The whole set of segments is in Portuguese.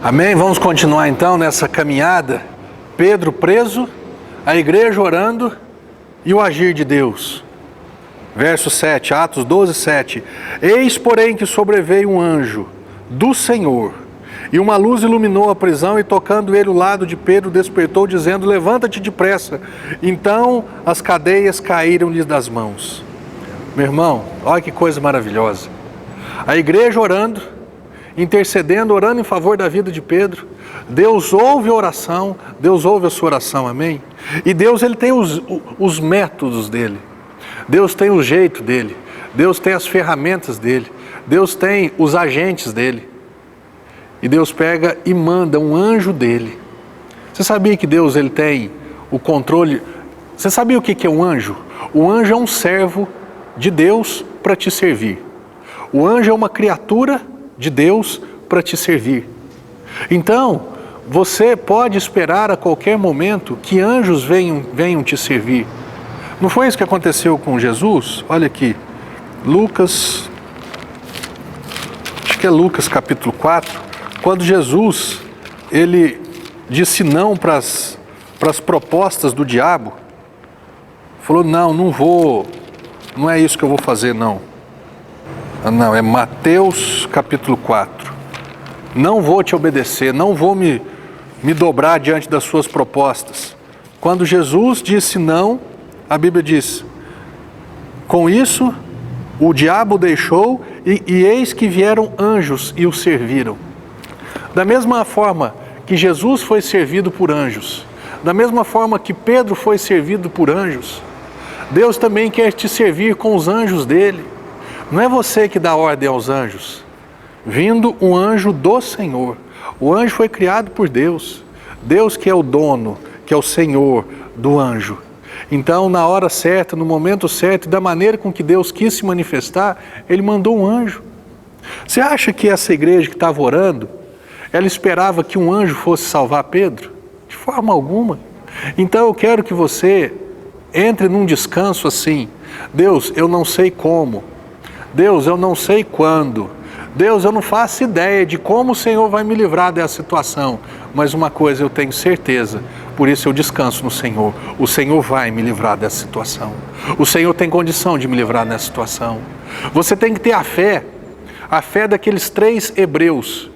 Amém? Vamos continuar então nessa caminhada. Pedro preso, a igreja orando e o agir de Deus. Verso 7, Atos 12, 7. Eis, porém, que sobreveio um anjo do Senhor, e uma luz iluminou a prisão, e tocando ele o lado de Pedro, despertou, dizendo: levanta-te depressa. Então as cadeias caíram-lhe das mãos. Meu irmão, olha que coisa maravilhosa. A igreja orando, intercedendo, orando em favor da vida de Pedro. Deus ouve a oração, Deus ouve a sua oração, amém? E Deus, Ele tem os métodos dEle. Deus tem o jeito dEle. Deus tem as ferramentas dEle. Deus tem os agentes dEle. E Deus pega e manda um anjo dEle. Você sabia que Deus, Ele tem o controle? Você sabia o que é um anjo? O anjo é um servo de Deus para te servir. O anjo é uma criatura de Deus para te servir. Então, você pode esperar a qualquer momento que anjos venham te servir. Não foi isso que aconteceu com Jesus? Olha aqui, Lucas, acho que é Lucas capítulo 4, quando Jesus, ele disse não para as propostas do diabo, falou: não vou, não é isso que eu vou fazer, não. Não, é Mateus capítulo 4. Não vou te obedecer, não vou me dobrar diante das suas propostas. Quando Jesus disse não, a Bíblia diz: com isso o diabo deixou e eis que vieram anjos e o serviram. Da mesma forma que Jesus foi servido por anjos, da mesma forma que Pedro foi servido por anjos, Deus também quer te servir com os anjos dele. Não é você que dá ordem aos anjos. Vindo um anjo do Senhor. O anjo foi criado por Deus. Deus que é o dono, que é o Senhor do anjo. Então, na hora certa, no momento certo, da maneira com que Deus quis se manifestar, Ele mandou um anjo. Você acha que essa igreja que estava orando, ela esperava que um anjo fosse salvar Pedro? De forma alguma. Então, eu quero que você entre num descanso assim. Deus, eu não sei como. Deus, eu não sei quando. Deus, eu não faço ideia de como o Senhor vai me livrar dessa situação. Mas uma coisa eu tenho certeza, por isso eu descanso no Senhor. O Senhor vai me livrar dessa situação. O Senhor tem condição de me livrar dessa situação. Você tem que ter a fé daqueles 3 hebreus,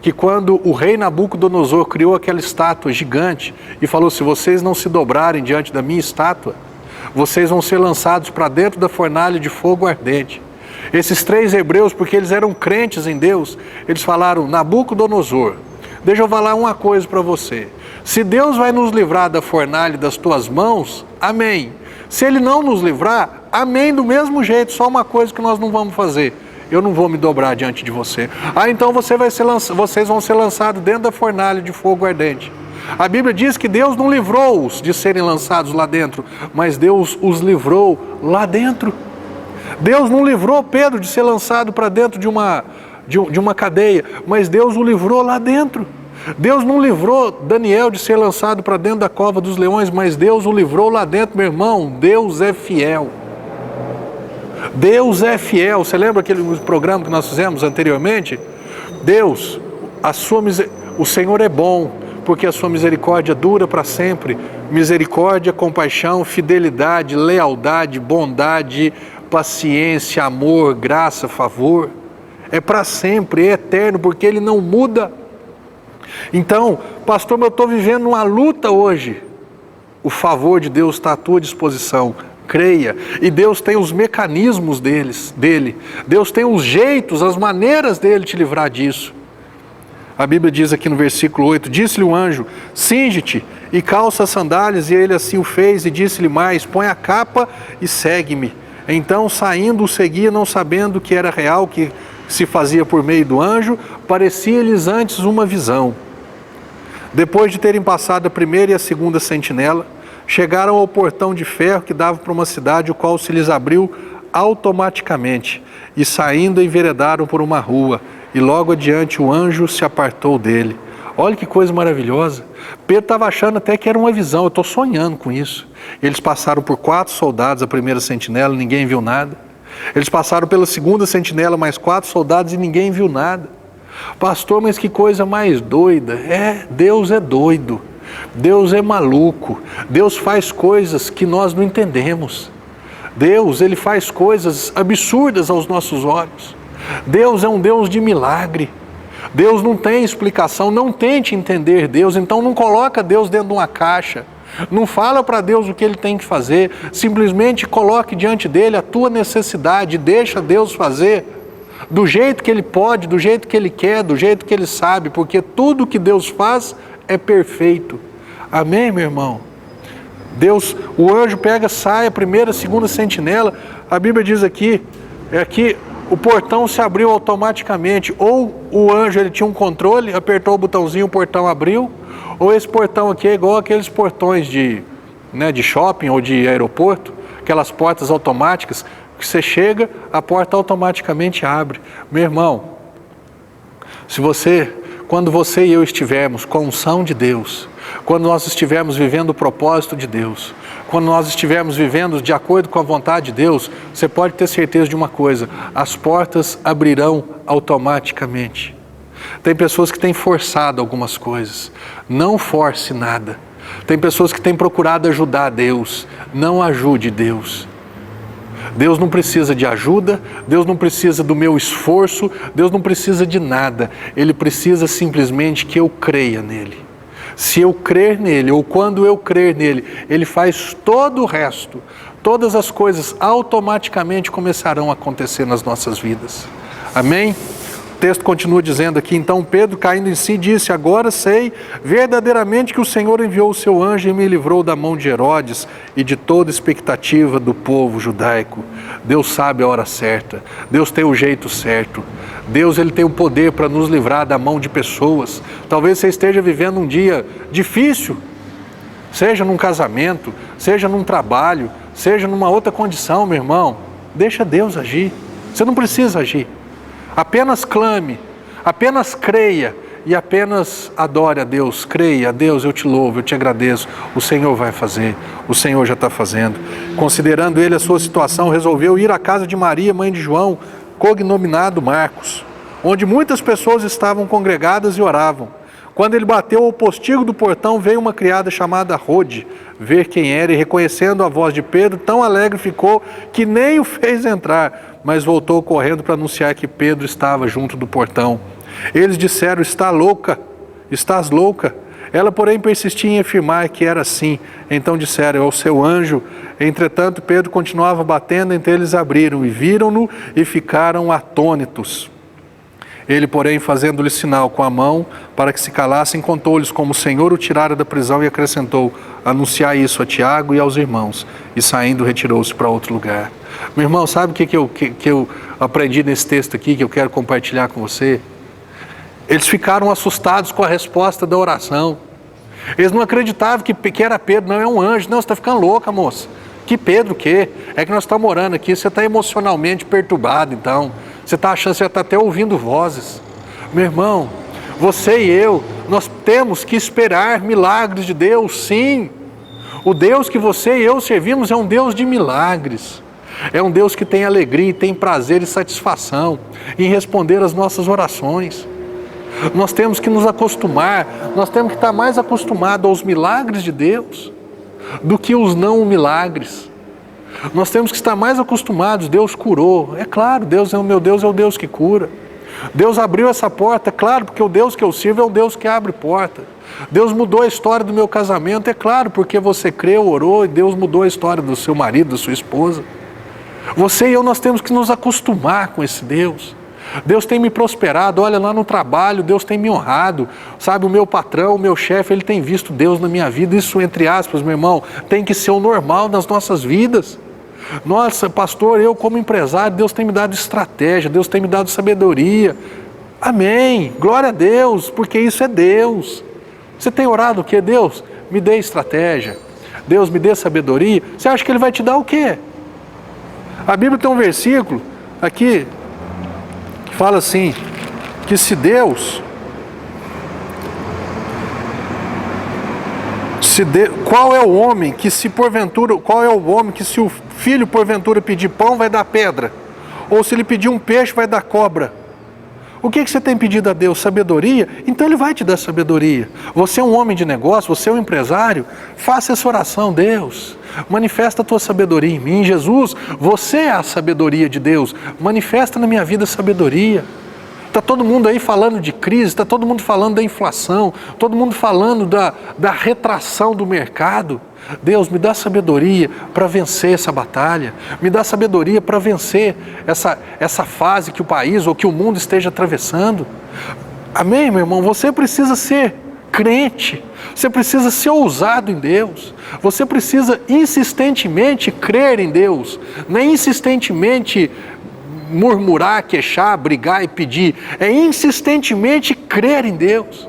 que quando o rei Nabucodonosor criou aquela estátua gigante e falou: se vocês não se dobrarem diante da minha estátua, vocês vão ser lançados para dentro da fornalha de fogo ardente. Esses 3 hebreus, porque eles eram crentes em Deus, eles falaram: Nabucodonosor, deixa eu falar uma coisa para você. Se Deus vai nos livrar da fornalha das tuas mãos, amém. Se Ele não nos livrar, amém do mesmo jeito. Só uma coisa que nós não vamos fazer: eu não vou me dobrar diante de você. Então vocês vão ser lançados dentro da fornalha de fogo ardente. A Bíblia diz que Deus não livrou-os de serem lançados lá dentro, mas Deus os livrou lá dentro. Deus não livrou Pedro de ser lançado para dentro de uma cadeia, mas Deus o livrou lá dentro. Deus não livrou Daniel de ser lançado para dentro da cova dos leões, mas Deus o livrou lá dentro, meu irmão. Deus é fiel. Deus é fiel. Você lembra aquele programa que nós fizemos anteriormente? Deus, o Senhor é bom, porque a sua misericórdia dura para sempre. Misericórdia, compaixão, fidelidade, lealdade, bondade, paciência, amor, graça, favor. É para sempre, é eterno, porque Ele não muda. Então, pastor, eu estou vivendo uma luta hoje. O favor de Deus está à tua disposição. Creia. E Deus tem os mecanismos dele. Deus tem os jeitos, as maneiras dele te livrar disso. A Bíblia diz aqui no versículo 8: disse-lhe o anjo: cinge-te e calça as sandálias, e ele assim o fez, e disse-lhe mais: põe a capa e segue-me. Então, saindo, o seguia, não sabendo que era real, que se fazia por meio do anjo. Parecia-lhes antes uma visão. Depois de terem passado a primeira e a segunda sentinela, chegaram ao portão de ferro que dava para uma cidade, o qual se lhes abriu automaticamente, e saindo enveredaram por uma rua, e logo adiante o anjo se apartou dele. Olha que coisa maravilhosa. Pedro estava achando até que era uma visão. Eu estou sonhando com isso. Eles passaram por 4 soldados, a primeira sentinela, ninguém viu nada. Eles passaram pela segunda sentinela, mais 4 soldados, e ninguém viu nada. Pastor, mas que coisa mais doida. Deus é doido. Deus é maluco. Deus faz coisas que nós não entendemos. Deus, Ele faz coisas absurdas aos nossos olhos. Deus é um Deus de milagre. Deus não tem explicação. Não tente entender Deus. Então não coloca Deus dentro de uma caixa. Não fala para Deus o que Ele tem que fazer. Simplesmente coloque diante dEle a tua necessidade. Deixa Deus fazer do jeito que Ele pode, do jeito que Ele quer, do jeito que Ele sabe. Porque tudo que Deus faz é perfeito. Amém, meu irmão? Deus, o anjo pega, sai, a primeira, a segunda sentinela. A Bíblia diz aqui, o portão se abriu automaticamente. Ou o anjo ele tinha um controle, apertou o botãozinho, o portão abriu. Ou esse portão aqui é igual aqueles portões de shopping ou de aeroporto, aquelas portas automáticas, que você chega, a porta automaticamente abre. Meu irmão, quando você e eu estivermos com a unção de Deus, quando nós estivermos vivendo o propósito de Deus, quando nós estivermos vivendo de acordo com a vontade de Deus, você pode ter certeza de uma coisa: as portas abrirão automaticamente. Tem pessoas que têm forçado algumas coisas. Não force nada. Tem pessoas que têm procurado ajudar Deus. Não ajude Deus. Deus não precisa de ajuda, Deus não precisa do meu esforço, Deus não precisa de nada. Ele precisa simplesmente que eu creia nele. Se eu crer nele, ou quando eu crer nele, ele faz todo o resto. Todas as coisas automaticamente começarão a acontecer nas nossas vidas. Amém? O texto continua dizendo aqui: então Pedro, caindo em si, disse: agora sei verdadeiramente que o Senhor enviou o seu anjo e me livrou da mão de Herodes e de toda expectativa do povo judaico. Deus sabe a hora certa, Deus tem o jeito certo. Deus ele tem o poder para nos livrar da mão de pessoas. Talvez você esteja vivendo um dia difícil, seja num casamento, seja num trabalho, seja numa outra condição, meu irmão. Deixa Deus agir, você não precisa agir. Apenas clame, apenas creia e apenas adore a Deus. Creia, a Deus, eu te louvo, eu te agradeço. O Senhor vai fazer, o Senhor já está fazendo. Considerando ele a sua situação, resolveu ir à casa de Maria, mãe de João, cognominado Marcos, onde muitas pessoas estavam congregadas e oravam. Quando ele bateu ao postigo do portão, veio uma criada chamada Rode ver quem era, e reconhecendo a voz de Pedro, tão alegre ficou que nem o fez entrar, mas voltou correndo para anunciar que Pedro estava junto do portão. Eles disseram: estás louca? Ela, porém, persistia em afirmar que era assim. Então disseram: é o seu anjo. Entretanto, Pedro continuava batendo, então eles abriram e viram-no e ficaram atônitos. Ele, porém, fazendo-lhe sinal com a mão para que se calassem, contou-lhes como o Senhor o tirara da prisão e acrescentou: anunciar isso a Tiago e aos irmãos. E saindo, retirou-se para outro lugar. Meu irmão, sabe o que eu aprendi nesse texto aqui, que eu quero compartilhar com você? Eles ficaram assustados com a resposta da oração. Eles não acreditavam que era Pedro. Não, é um anjo. Não, você está ficando louca, moça. Que Pedro o quê? É que nós estamos orando aqui, você está emocionalmente perturbado, então. Você está achando, você está até ouvindo vozes. Meu irmão, você e eu, nós temos que esperar milagres de Deus, sim. O Deus que você e eu servimos é um Deus de milagres. É um Deus que tem alegria, tem prazer e satisfação em responder às nossas orações. Nós temos que nos acostumar, nós temos que estar mais acostumados aos milagres de Deus do que os não milagres. Nós temos que estar mais acostumados. Deus curou, é claro, o meu Deus é o Deus que cura. Deus abriu essa porta, é claro, porque o Deus que eu sirvo é o Deus que abre porta. Deus mudou a história do meu casamento, é claro, porque você creu, orou, e Deus mudou a história do seu marido, da sua esposa. Você e eu, nós temos que nos acostumar com esse Deus. Deus tem me prosperado, olha, lá no trabalho, Deus tem me honrado, sabe, o meu patrão, o meu chefe, ele tem visto Deus na minha vida. Isso, entre aspas, meu irmão, tem que ser o normal nas nossas vidas. Nossa, pastor, eu como empresário, Deus tem me dado estratégia, Deus tem me dado sabedoria. Amém, glória a Deus, porque isso é Deus. Você tem orado o quê? Deus, me dê estratégia, Deus me dê sabedoria. Você acha que Ele vai te dar o quê? A Bíblia tem um versículo aqui que fala assim, que se Deus, qual é o homem que se o filho porventura pedir pão vai dar pedra? Ou se ele pedir um peixe vai dar cobra? O que você tem pedido a Deus? Sabedoria? Então Ele vai te dar sabedoria. Você é um homem de negócio, você é um empresário, faça essa oração: Deus, manifesta a tua sabedoria em mim. Jesus, você é a sabedoria de Deus, manifesta na minha vida sabedoria. Está todo mundo aí falando de crise, está todo mundo falando da inflação, todo mundo falando da retração do mercado. Deus, me dá sabedoria para vencer essa batalha, me dá sabedoria para vencer essa fase que o país ou que o mundo esteja atravessando. Amém, meu irmão? Você precisa ser crente, você precisa ser ousado em Deus, você precisa insistentemente crer em Deus, nem insistentemente murmurar, queixar, brigar e pedir, é insistentemente crer em Deus.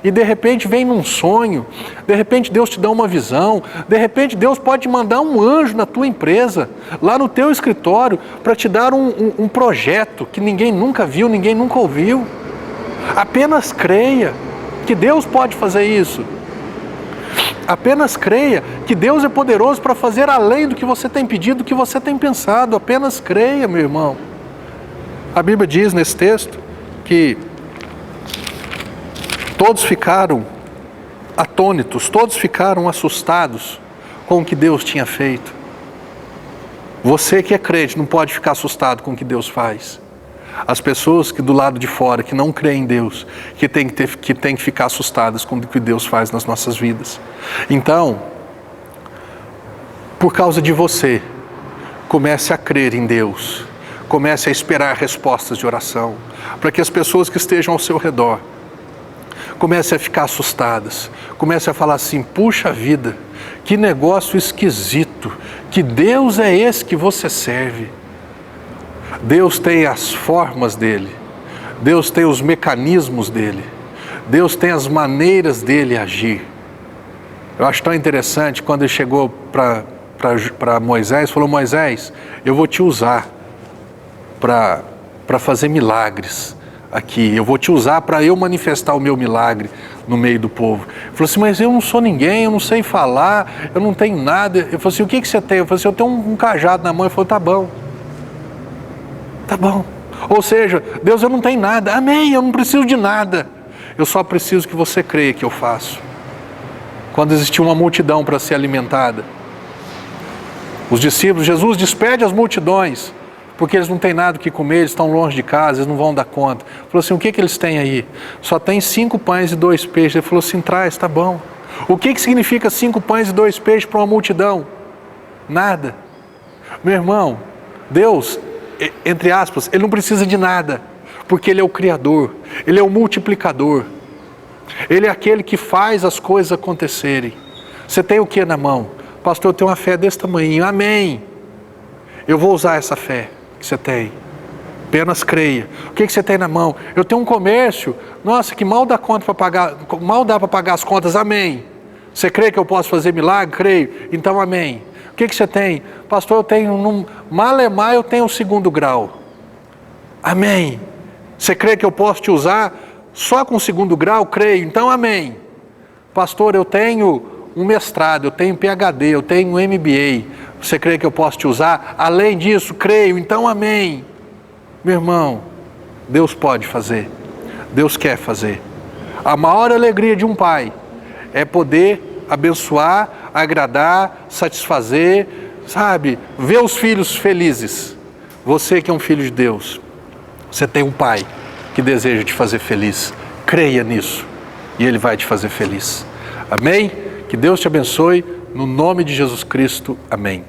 E de repente vem num sonho, de repente Deus te dá uma visão, de repente Deus pode mandar um anjo na tua empresa, lá no teu escritório, para te dar um projeto que ninguém nunca viu, ninguém nunca ouviu. Apenas creia que Deus pode fazer isso. Apenas creia que Deus é poderoso para fazer além do que você tem pedido, do que você tem pensado. Apenas creia, meu irmão. A Bíblia diz nesse texto que todos ficaram atônitos, todos ficaram assustados com o que Deus tinha feito. Você que é crente não pode ficar assustado com o que Deus faz. As pessoas que do lado de fora, que não creem em Deus, que tem que ficar assustadas com o que Deus faz nas nossas vidas. Então, por causa de você, comece a crer em Deus, comece a esperar respostas de oração, para que as pessoas que estejam ao seu redor comece a ficar assustadas, comece a falar assim: puxa vida, que negócio esquisito, que Deus é esse que você serve? Deus tem as formas dele, Deus tem os mecanismos dele, Deus tem as maneiras dele agir. Eu acho tão interessante quando ele chegou para Moisés, falou: Moisés, eu vou te usar para fazer milagres aqui, eu vou te usar para eu manifestar o meu milagre no meio do povo. Ele falou assim: mas eu não sou ninguém, eu não sei falar, eu não tenho nada. Eu falei assim: o que você tem? Eu falei assim: eu tenho um cajado na mão. Ele falou: tá bom. Tá bom. Ou seja, Deus, eu não tenho nada. Amém, eu não preciso de nada. Eu só preciso que você creia que eu faço. Quando existia uma multidão para ser alimentada, os discípulos, Jesus despede as multidões, porque eles não têm nada o que comer, eles estão longe de casa, eles não vão dar conta. Ele falou assim: o que eles têm aí? Só tem 5 pães e 2 peixes. Ele falou assim: traz, tá bom. O que significa 5 pães e 2 peixes para uma multidão? Nada. Meu irmão, Deus, entre aspas, Ele não precisa de nada, porque Ele é o Criador, Ele é o multiplicador, Ele é aquele que faz as coisas acontecerem. Você tem o que na mão? Pastor, eu tenho uma fé desse tamanho. Amém. Eu vou usar essa fé que você tem. Apenas creia. O que você tem na mão? Eu tenho um comércio, nossa, que mal dá conta para pagar, mal dá para pagar as contas. Amém. Você crê que eu posso fazer milagre? Creio. Então amém. O que você tem? Pastor, eu tenho, malemar eu tenho o 2º grau. Amém. Você crê que eu posso te usar só com o 2º grau? Creio. Então amém. Pastor, eu tenho um mestrado, eu tenho PhD, eu tenho um MBA. Você crê que eu posso te usar? Além disso, creio. Então amém. Meu irmão, Deus pode fazer. Deus quer fazer. A maior alegria de um pai é poder abençoar, agradar, satisfazer, sabe? Ver os filhos felizes. Você que é um filho de Deus, você tem um pai que deseja te fazer feliz. Creia nisso e Ele vai te fazer feliz. Amém? Que Deus te abençoe, no nome de Jesus Cristo. Amém.